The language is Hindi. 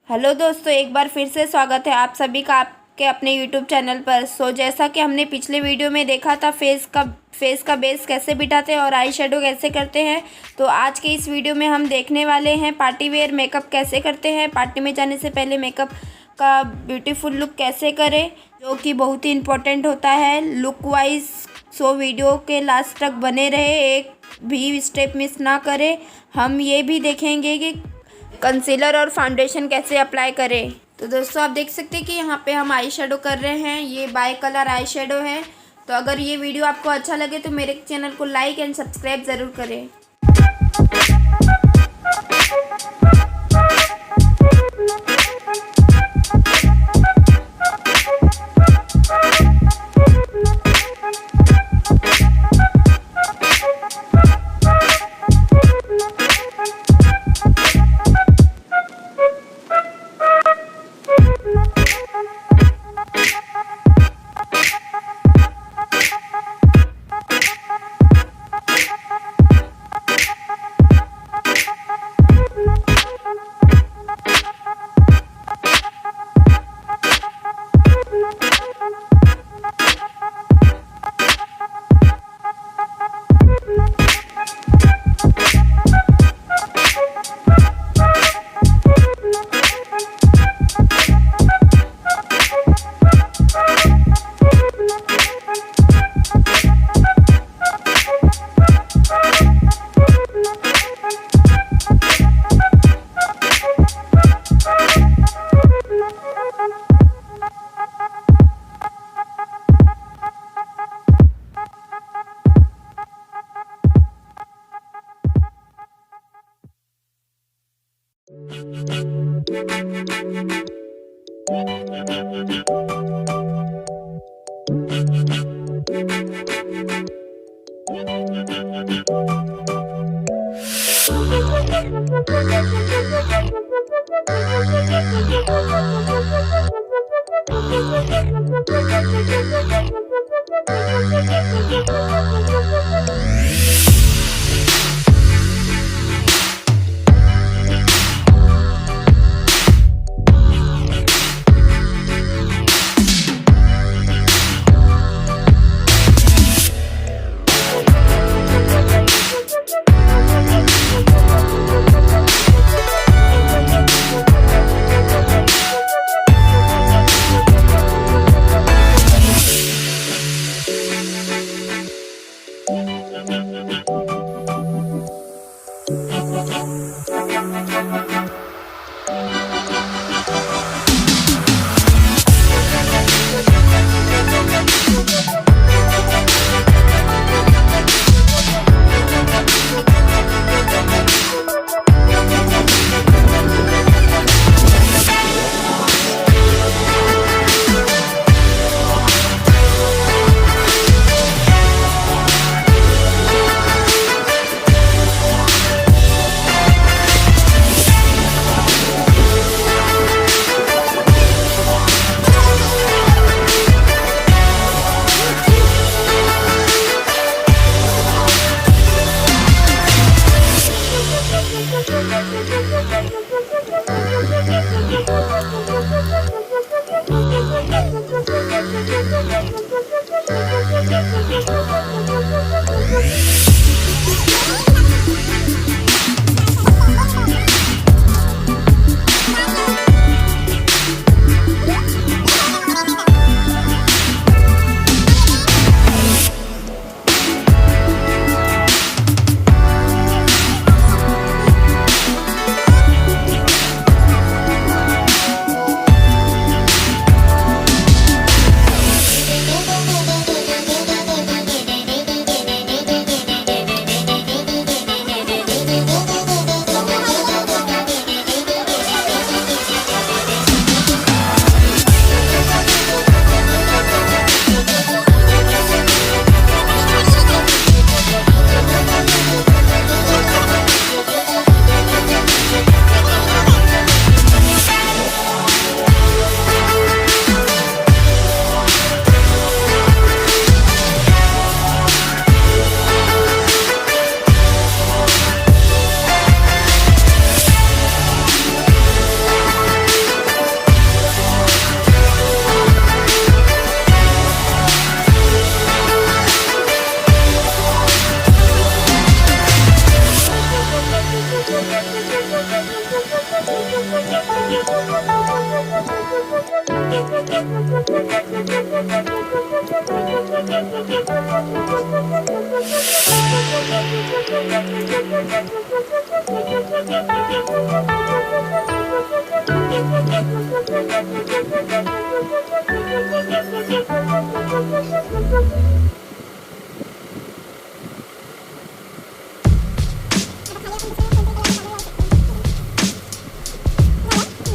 हेलो दोस्तों, एक बार फिर से स्वागत है आप सभी का आपके अपने यूट्यूब चैनल पर। जैसा कि हमने पिछले वीडियो में देखा था फेस का बेस कैसे बिठाते हैं और आई शेडो कैसे करते हैं, तो आज के इस वीडियो में हम देखने वाले हैं पार्टी वेयर मेकअप कैसे करते हैं। पार्टी में जाने से पहले मेकअप का ब्यूटीफुल लुक कैसे करें, जो कि बहुत ही इम्पोर्टेंट होता है लुक वाइज। वीडियो के लास्ट तक बने रहे, एक भी स्टेप मिस ना करें। हम ये भी देखेंगे कि कंसीलर और फाउंडेशन कैसे अप्लाई करें। तो दोस्तों, आप देख सकते हैं कि यहाँ पे हम आई शेडो कर रहे हैं। ये बाय कलर आई शेडो है। तो अगर ये वीडियो आपको अच्छा लगे तो मेरे चैनल को लाइक एंड सब्सक्राइब ज़रूर करें।